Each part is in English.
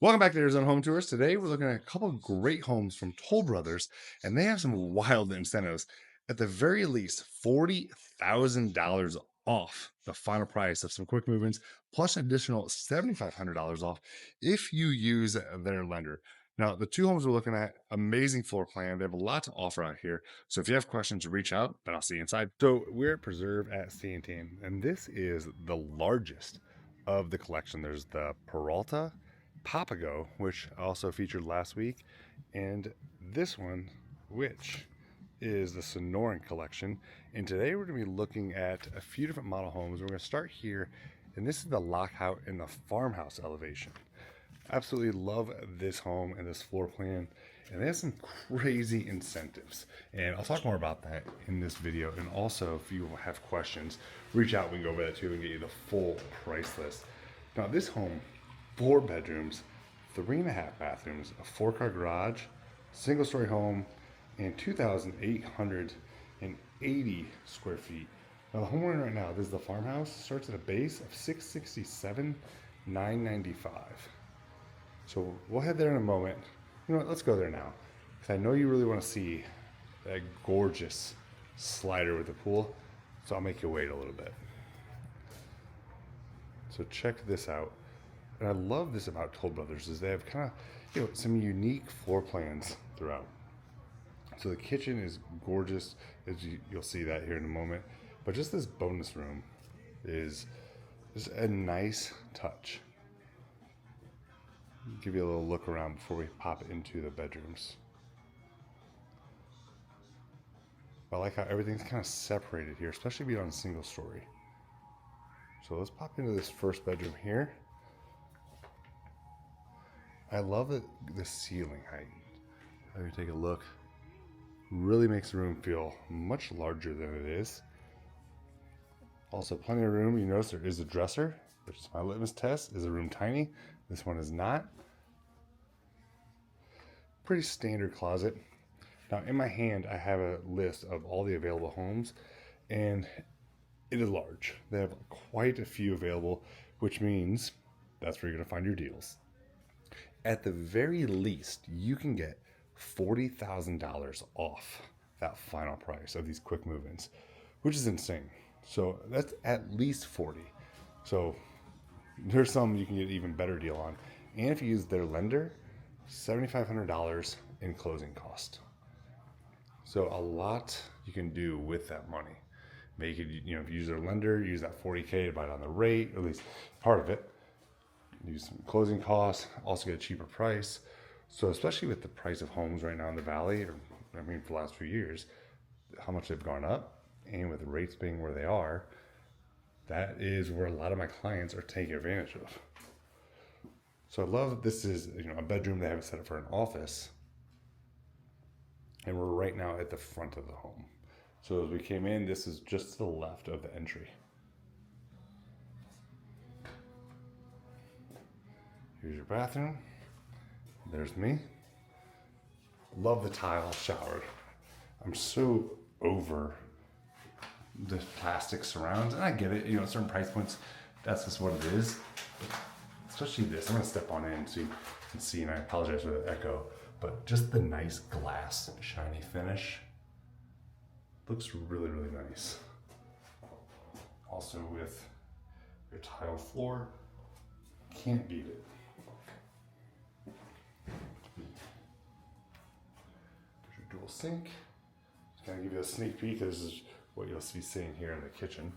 Welcome back to Arizona Home Tours. Today we're looking at a couple of great homes from Toll Brothers, and they have some wild incentives. At the very least, $40,000 off the final price of some quick movements, plus an additional $7,500 off if you use their lender. Now, the two homes we're looking at, amazing floor plan. They have a lot to offer out here. So if you have questions, reach out, and I'll see you inside. So we're at Preserve at Santan, and this is the largest of the collection. There's the Peralta Papago, which I also featured last week, and this one, which is the Sonoran Collection. And today we're going to be looking at a few different model homes. We're going to start here, and this is the Lockhart and the farmhouse elevation. Absolutely love this home and this floor plan, and they have some crazy incentives, and I'll talk more about that in this video. And also, if you have questions, reach out, we can go over that too and get you the full price list. Now, this home, 4 bedrooms, 3.5 bathrooms, a 4-car garage, single story home, and 2,880 square feet. Now, the home we're in right now, this is the farmhouse, starts at a base of $667,995. So we'll head there in a moment. You know what, let's go there now, because I know you really want to see that gorgeous slider with the pool, so I'll make you wait a little bit. So check this out. And I love this about Toll Brothers is they have kind of, some unique floor plans throughout. So the kitchen is gorgeous, as you'll see that here in a moment. But just this bonus room is just a nice touch. Give you a little look around before we pop into the bedrooms. I like how everything's kind of separated here, especially being on a single story. So let's pop into this first bedroom here. I love the ceiling height. Let me take a look. Really makes the room feel much larger than it is. Also, plenty of room. You notice there is a dresser, which is my litmus test. Is the room tiny? This one is not. Pretty standard closet. Now, in my hand, I have a list of all the available homes, and it is large. They have quite a few available, which means that's where you're going to find your deals. At the very least, you can get $40,000 off that final price of these quick move-ins, which is insane. So that's at least 40. So there's some you can get an even better deal on. And if you use their lender, $7,500 in closing cost. So a lot you can do with that money. Maybe you could, if you use their lender, use that 40K to buy it on the rate, or at least part of it. Use some closing costs, also get a cheaper price. So especially with the price of homes right now in the valley, for the last few years, how much they've gone up, and with the rates being where they are, that is where a lot of my clients are taking advantage of. So I love that this is a bedroom. They have it set up for an office, and we're right now at the front of the home. So as we came in, this is just to the left of the entry. Here's your bathroom. There's me. Love the tile shower. I'm so over the plastic surrounds, and I get it. At certain price points, that's just what it is. But especially this, I'm gonna step on in so you can see, and I apologize for the echo, but just the nice glass shiny finish looks really, really nice. Also with your tile floor, can't beat it. Dual sink. Just gonna give you a sneak peek. This is what you'll be seeing here in the kitchen.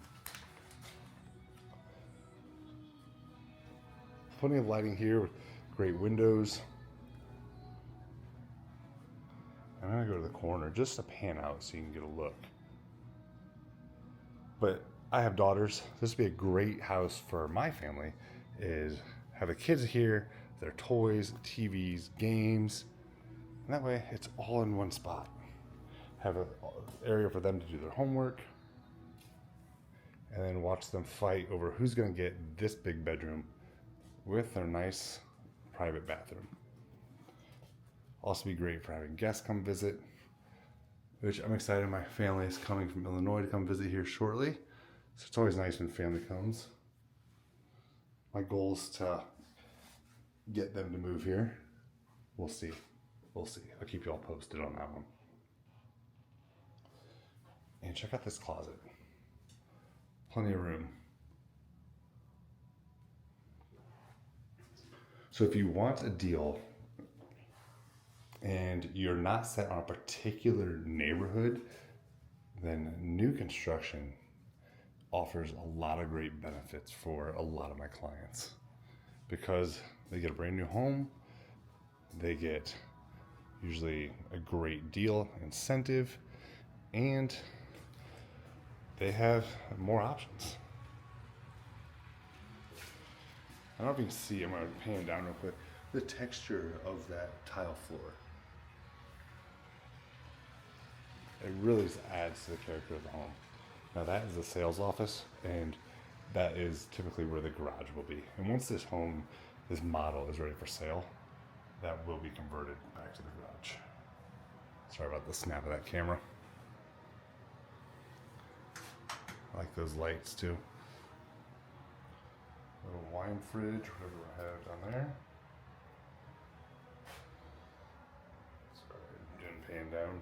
Plenty of lighting here with great windows. I'm gonna go to the corner just to pan out so you can get a look. But I have daughters. This would be a great house for my family. Is have the kids here, their toys, TVs, games. And that way, it's all in one spot. Have an area for them to do their homework, and then watch them fight over who's going to get this big bedroom with their nice private bathroom. Also be great for having guests come visit, which I'm excited. My family is coming from Illinois to come visit here shortly. So it's always nice when family comes. My goal is to get them to move here. We'll see. We'll see. I'll keep you all posted on that one. And check out this closet. Plenty of room. So if you want a deal and you're not set on a particular neighborhood, then new construction offers a lot of great benefits for a lot of my clients because they get a brand new home, they get usually a great deal, incentive, and they have more options. I don't know if you can see, I'm going to pan down real quick, the texture of that tile floor. It really just adds to the character of the home. Now that is the sales office, and that is typically where the garage will be. And once this home, this model is ready for sale, that will be converted back to the garage. Sorry about the snap of that camera. I like those lights too. Little wine fridge, whatever I have down there. Sorry, didn't pan down.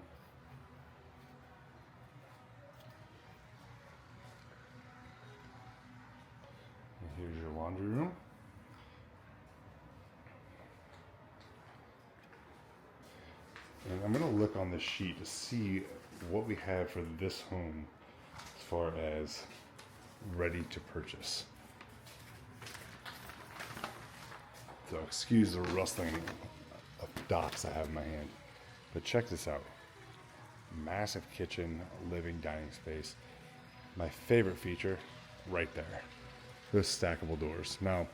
And here's your laundry room. And I'm gonna look on this sheet to see what we have for this home as far as ready to purchase. So excuse the rustling of dots I have in my hand. But check this out. Massive kitchen, living, dining space. My favorite feature, right there. Those stackable doors. Now,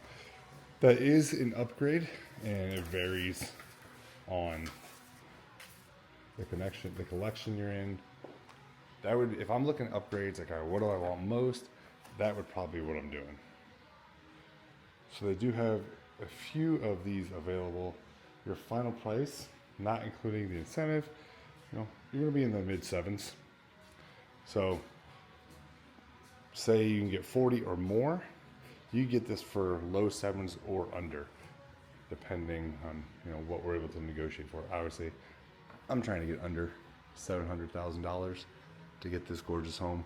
that is an upgrade, and it varies on the collection you're in. That would, if I'm looking at upgrades, like, all right, what do I want most? That would probably be what I'm doing. So they do have a few of these available. Your final price, not including the incentive, you're gonna be in the mid sevens. So say you can get 40 or more, you get this for low sevens or under, depending on what we're able to negotiate for. Obviously, I'm trying to get under $700,000 to get this gorgeous home.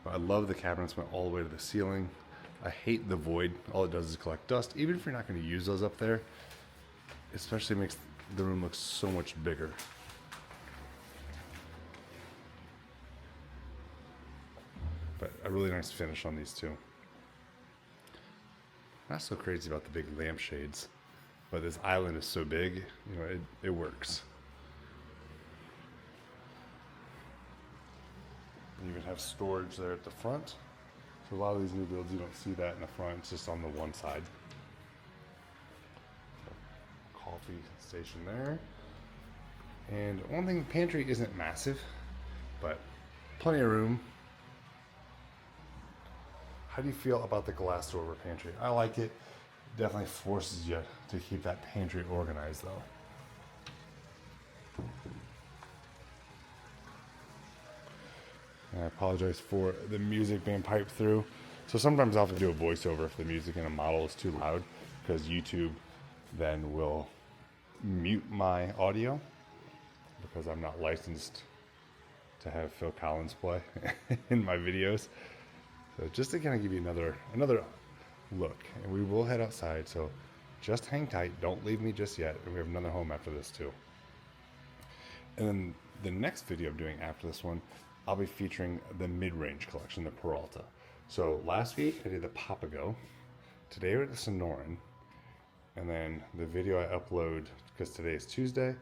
But I love the cabinets went all the way to the ceiling. I hate the void. All it does is collect dust. Even if you're not going to use those up there, especially makes the room look so much bigger. But a really nice finish on these two. Not so crazy about the big lampshades, but this island is so big, it works. You even have storage there at the front. So a lot of these new builds, you don't see that in the front, it's just on the one side. So, coffee station there. And one thing, the pantry isn't massive, but plenty of room. How do you feel about the glass door over pantry? I like it. Definitely forces you to keep that pantry organized though. And I apologize for the music being piped through. So sometimes I'll have to do a voiceover if the music in a model is too loud, because YouTube then will mute my audio because I'm not licensed to have Phil Collins play in my videos. So just to kind of give you another look, and we will head outside, so just hang tight, don't leave me just yet, and we have another home after this too. And then the next video I'm doing after this one, I'll be featuring the mid-range collection, the Peralta. So last week I did the Papago, today we're at the Sonoran, and then the video I upload, because today is Tuesday,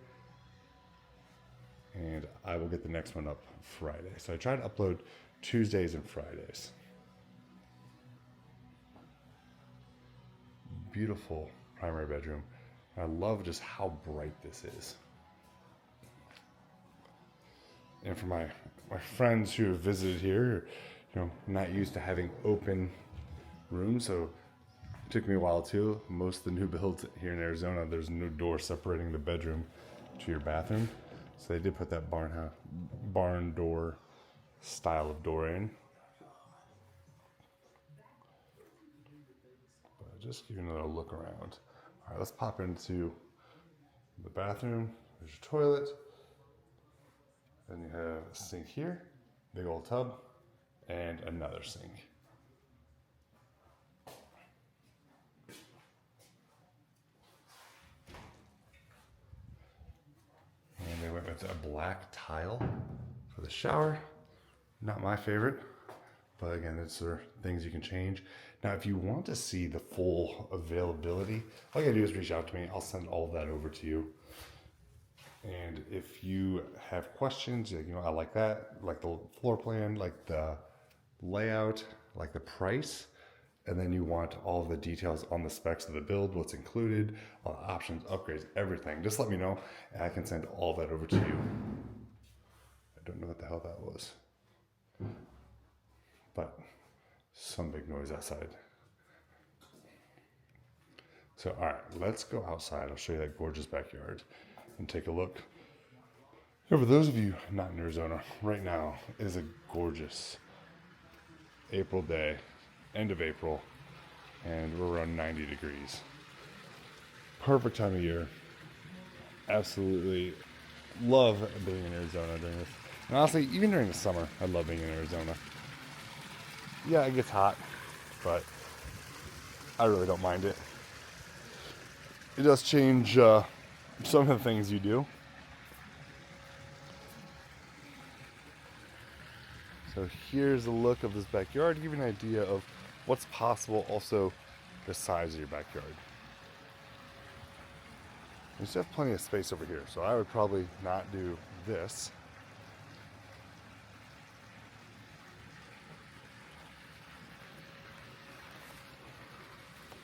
and I will get the next one up Friday. So I try to upload Tuesdays and Fridays. Beautiful primary bedroom. I love just how bright this is. And for my friends who have visited here, not used to having open rooms, so it took me a while too. Most of the new builds here in Arizona, there's no door separating the bedroom to your bathroom. So they did put that barn door style of door in. But just give you another look around. All right, let's pop into the bathroom. There's your toilet. Then you have a sink here, big old tub, and another sink. And they went with a black tile for the shower. Not my favorite, but again, it's things you can change. Now, if you want to see the full availability, all you gotta do is reach out to me. I'll send all of that over to you. And if you have questions, you know, I like that, like the floor plan, like the layout, like the price, and then you want all of the details on the specs of the build, what's included, all the options, upgrades, everything, just let me know and I can send all that over to you. I don't know what the hell that was, but some big noise outside. So, all right, let's go outside. I'll show you that gorgeous backyard and take a look. For those of you not in Arizona, right now it is a gorgeous April day, end of April, and we're around 90 degrees. Perfect time of year. Absolutely love being in Arizona during this. And honestly, even during the summer, I love being in Arizona. Yeah, it gets hot, but I really don't mind it. It does change some of the things you do. So here's a look of this backyard to give you an idea of what's possible, also the size of your backyard. You still have plenty of space over here, so I would probably not do this.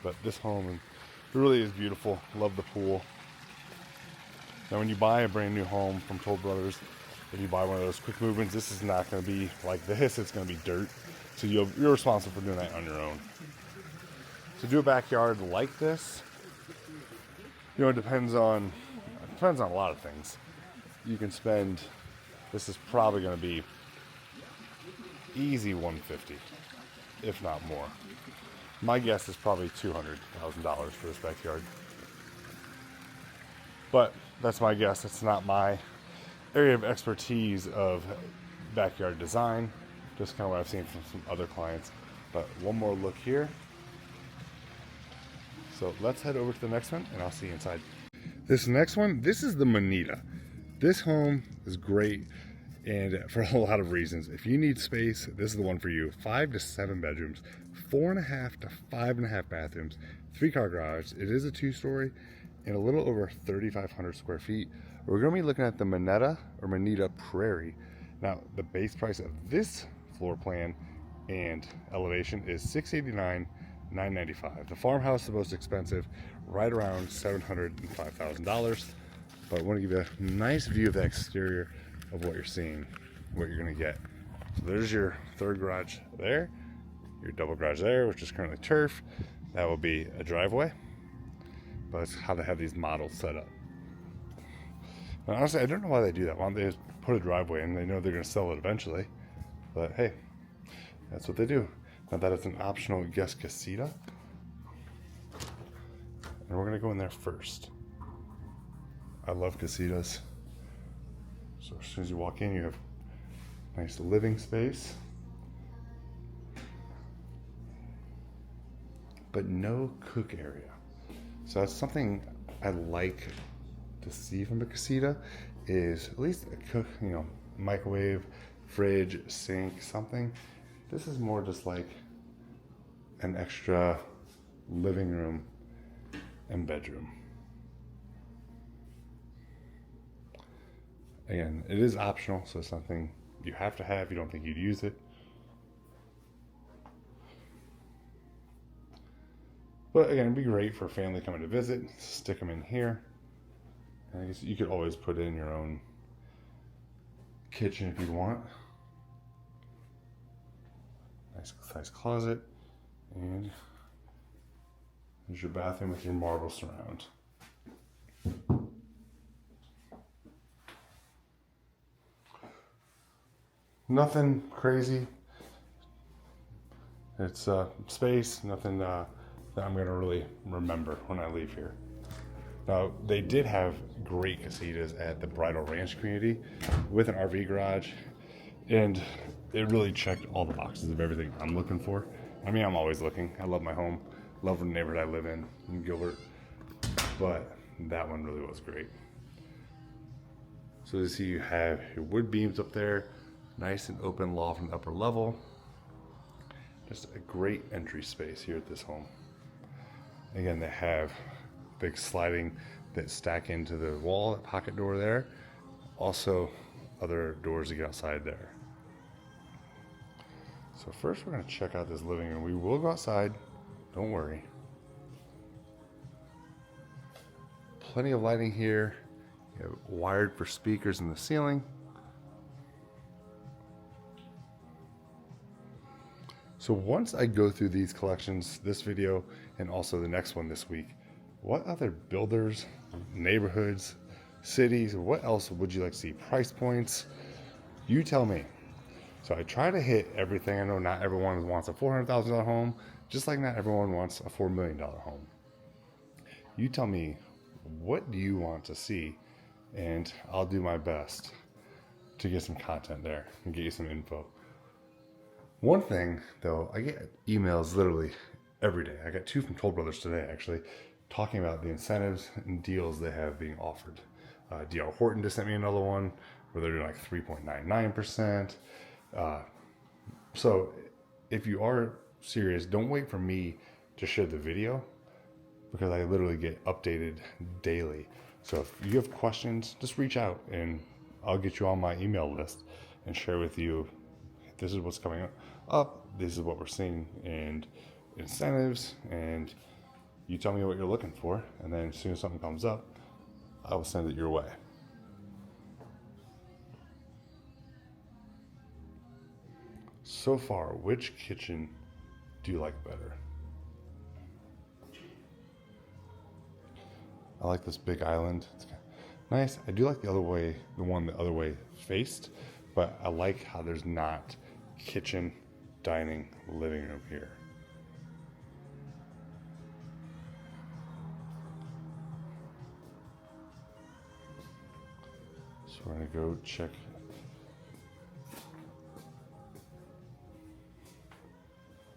But this home really is beautiful. Love the pool. Now when you buy a brand new home from Toll Brothers, if you buy one of those quick movements, this is not going to be like this. It's going to be dirt. So you're responsible for doing that on your own. To do a backyard like this, you know, it depends on a lot of things. You can spend, this is probably going to be easy $150, if not more. My guess is probably $200,000 for this backyard. But that's my guess. It's not my area of expertise of backyard design, just kind of what I've seen from some other clients. But one more look here. So let's head over to the next one and I'll see you inside. This next one, this is the Monetta. This home is great, and for a lot of reasons. If you need space, this is the one for you. 5 to 7 bedrooms, 4.5 to 5.5 bathrooms, 3-car garage. It is a 2-story and a little over 3,500 square feet. We're going to be looking at the Monetta or Monetta Prairie. Now, the base price of this floor plan and elevation is $689,995. The farmhouse is the most expensive, right around $705,000. But I want to give you a nice view of the exterior of what you're seeing, what you're going to get. So there's your third garage there, your double garage there, which is currently turf. That will be a driveway. But that's how they have these models set up. And honestly, I don't know why they do that. Why don't they just put a driveway in? They know they're going to sell it eventually. But hey, that's what they do. Now that is an optional guest casita. And we're going to go in there first. I love casitas. So as soon as you walk in, you have nice living space. But no cook area. So that's something I like to see from a casita, is at least a cook, you know, microwave, fridge, sink, something. This is more just like an extra living room and bedroom. Again, it is optional, so it's something you have to have. You don't think you'd use it. But again, it'd be great for a family coming to visit. Stick them in here. And I guess you could always put in your own kitchen if you want. Nice closet. And there's your bathroom with your marble surround. Nothing crazy. It's space, nothing that I'm going to really remember when I leave here. Now, they did have great casitas at the Bridal Ranch community with an RV garage, and it really checked all the boxes of everything I'm looking for. I mean, I'm always looking. I love my home, love the neighborhood I live in Gilbert, but that one really was great. So you see you have your wood beams up there, nice and open loft from the upper level. Just a great entry space here at this home. Again, they have big sliding that stack into the wall, that pocket door there. Also, other doors to get outside there. So first we're going to check out this living room. We will go outside, don't worry. Plenty of lighting here. You have wired for speakers in the ceiling. So once I go through these collections, this video, and also the next one this week, what other builders, neighborhoods, cities, what else would you like to see? Price points? You tell me. So I try to hit everything. I know not everyone wants a $400,000 home, just like not everyone wants a $4 million home. You tell me, what do you want to see? And I'll do my best to get some content there and get you some info. One thing, though, I get emails literally every day. I got 2 from Toll Brothers today, actually, talking about the incentives and deals they have being offered. D.R. Horton just sent me another one where they're doing like 3.99%. So if you are serious, don't wait for me to share the video, because I literally get updated daily. So if you have questions, just reach out and I'll get you on my email list and share with you, this is what's coming up, this is what we're seeing in incentives, and you tell me what you're looking for, and then as soon as something comes up, I will send it your way. So far, which kitchen do you like better? I like this big island. It's nice. I do like the one the other way faced, but I like how there's not kitchen, dining, living room here. So we're gonna go check.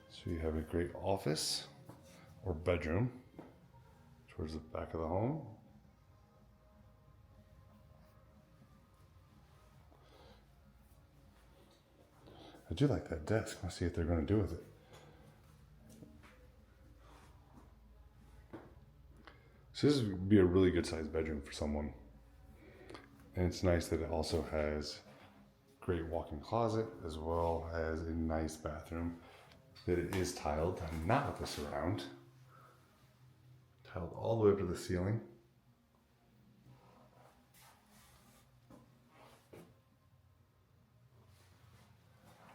So you have a great office or bedroom towards the back of the home. I do like that desk. Let's see what they're going to do with it. So this would be a really good sized bedroom for someone. And it's nice that it also has great walk-in closet as well as a nice bathroom. That it is tiled, not with the surround. Tiled all the way up to the ceiling.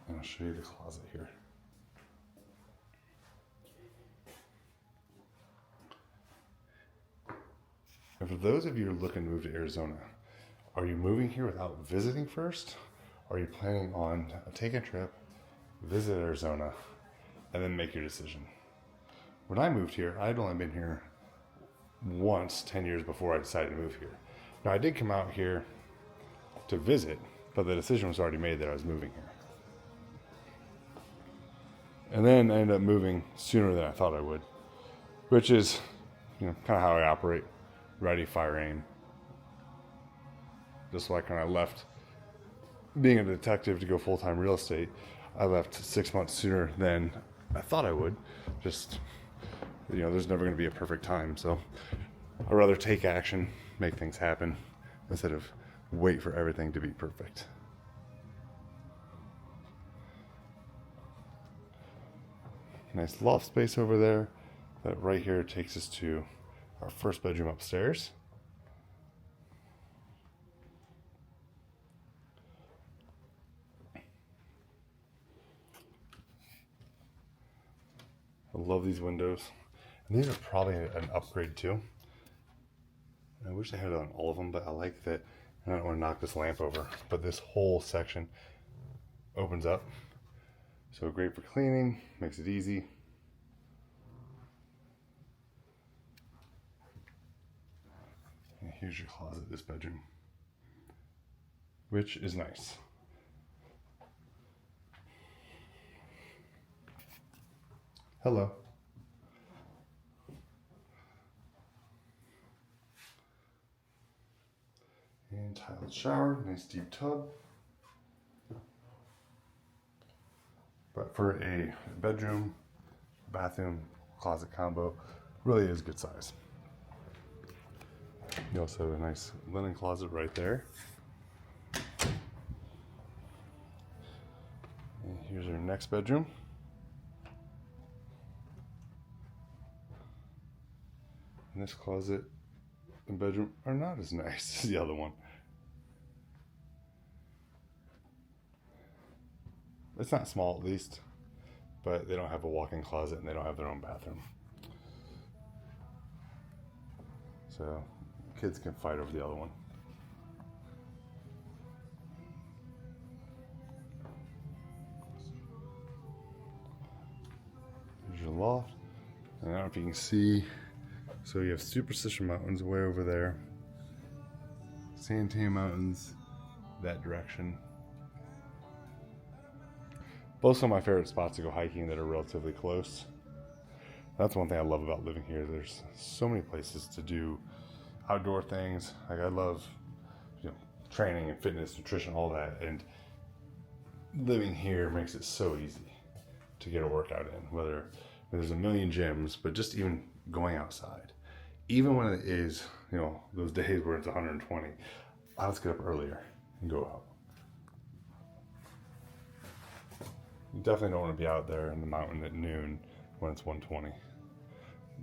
And I'll show you the closet here. And for those of you who are looking to move to Arizona, are you moving here without visiting first? Or are you planning on taking a trip, visit Arizona, and then make your decision? When I moved here, I'd only been here once 10 years before I decided to move here. Now, I did come out here to visit, but the decision was already made that I was moving here. And then I ended up moving sooner than I thought I would, which is, kind of how I operate. Ready, fire, aim. Just like when I left being a detective to go full-time real estate, I left 6 months sooner than I thought I would. Just, there's never going to be a perfect time. So I'd rather take action, make things happen, instead of wait for everything to be perfect. Nice loft space over there. That right here takes us to our first bedroom upstairs. I love these windows. And these are probably an upgrade too. I wish I had it on all of them, but I like that. I don't want to knock this lamp over, but this whole section opens up. So great for cleaning, makes it easy. here's your closet, this bedroom, which is nice. Hello. And tiled shower, nice deep tub. But for a bedroom, bathroom, closet combo, really is good size. You also have a nice linen closet right there. And here's our next bedroom. And this closet and bedroom are not as nice as the other one. It's not small, at least, but they don't have a walk-in closet and they don't have their own bathroom. So kids can fight over the other one. Here's your loft. And I don't know if you can see, so you have Superstition Mountains way over there. Santan Mountains, that direction. Both some of my favorite spots to go hiking that are relatively close. That's one thing I love about living here. There's so many places to do outdoor things. Like I love, training and fitness, nutrition, all that. And living here makes it so easy to get a workout in. Whether there's a million gyms, but just even going outside. Even when it is, those days where it's 120, let's get up earlier and go out. You definitely don't want to be out there in the mountain at noon when it's 120.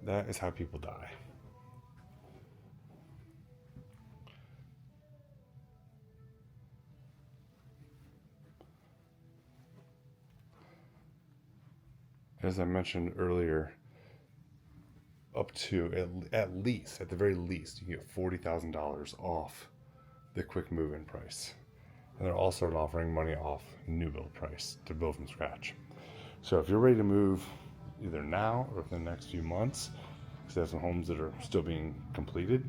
That is how people die. As I mentioned earlier, up to at least, at the very least, you can get $40,000 off the quick move-in price. And they're also offering money off new build price to build from scratch. So if you're ready to move either now or within the next few months, because they have some homes that are still being completed,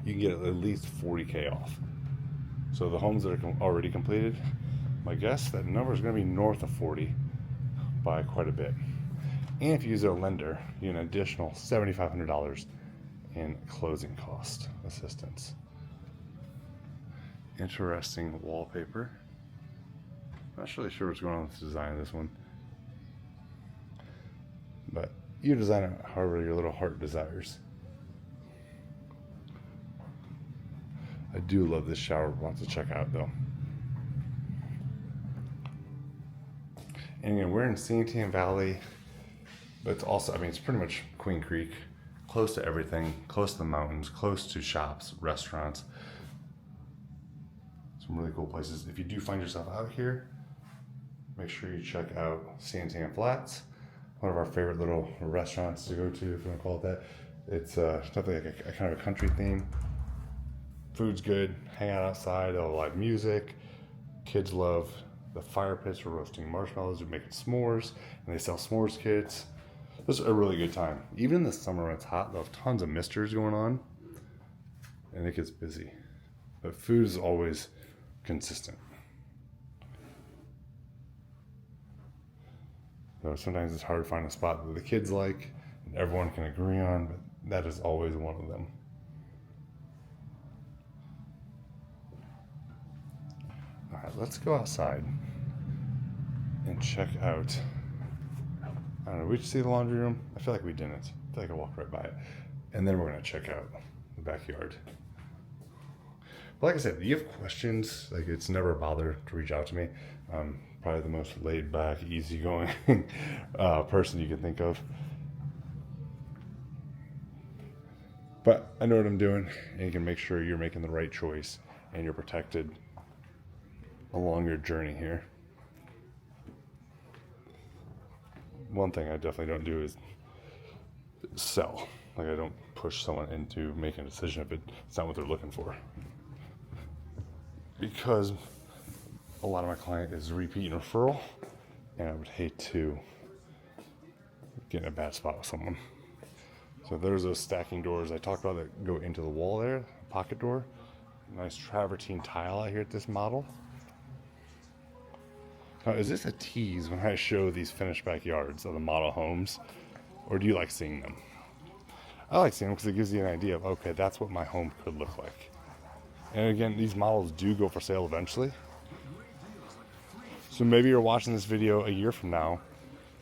you can get at least $40K off. So the homes that are already completed, my guess that number is going to be north of 40 by quite a bit. And if you use their lender, you get an additional $7,500 in closing cost assistance. Interesting wallpaper. Not really sure what's going on with the design of this one, but you design it however your little heart desires. I do love this shower. We'll have to check out though. And again, we're in Santan Valley, but it's also, it's pretty much Queen Creek, close to everything, close to the mountains, close to shops, restaurants. Some really cool places. If you do find yourself out here, make sure you check out Santan Flats, one of our favorite little restaurants to go to, if you want to call it that. It's definitely like a kind of a country theme. Food's good, hang out outside, a live music. Kids love the fire pits for roasting marshmallows or making s'mores, and they sell s'mores kits. It's a really good time. Even in the summer when it's hot, they'll have tons of misters going on, and it gets busy. But food is always consistent. So sometimes it's hard to find a spot that the kids like and everyone can agree on, but that is always one of them. All right, let's go outside and check out. I don't know, we should see the laundry room. I feel like we didn't. I feel like I walked right by it. And then we're gonna check out the backyard. But like I said, if you have questions, like it's never a bother to reach out to me. I'm probably the most laid back, easygoing person you can think of. But I know what I'm doing, and you can make sure you're making the right choice and you're protected along your journey here. One thing I definitely don't do is sell. Like I don't push someone into making a decision if it's not what they're looking for. Because a lot of my client is repeat and referral, and I would hate to get in a bad spot with someone. So there's those stacking doors I talked about that go into the wall there, pocket door. Nice travertine tile out here at this model. Now, is this a tease when I show these finished backyards of the model homes, or do you like seeing them? I like seeing them because it gives you an idea of, okay, that's what my home could look like. And again, these models do go for sale eventually. So maybe you're watching this video a year from now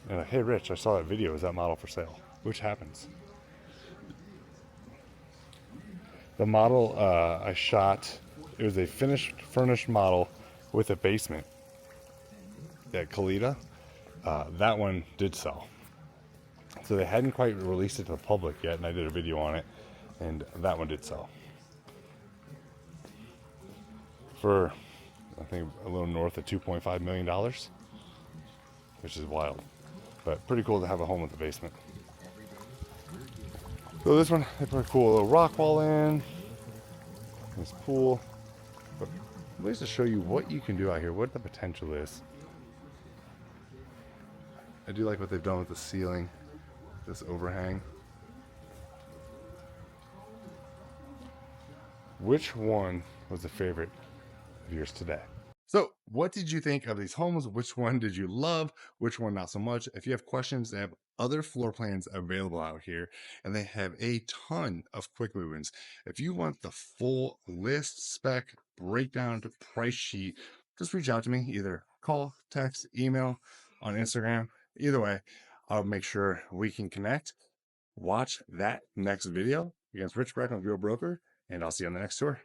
and like, hey, Rich, I saw that video. Is that model for sale? Which happens. The model I shot, it was a finished, furnished model with a basement at Kalita. That one did sell. So they hadn't quite released it to the public yet, and I did a video on it, and that one did sell. For, I think, a little north of $2.5 million, which is wild. But pretty cool to have a home with a basement. So this one, they put a cool little rock wall in. This pool. But ways to show you what you can do out here, what the potential is. I do like what they've done with the ceiling, this overhang. Which one was the favorite of yours today? So, what did you think of these homes? Which one did you love? Which one not so much? If you have questions, they have other floor plans available out here, and they have a ton of quick move-ins. If you want the full list, spec, breakdown, to price sheet, just reach out to me. Either call, text, email, on Instagram. Either way, I'll make sure we can connect. Watch that next video against Rich Breck on Real Broker, and I'll see you on the next tour.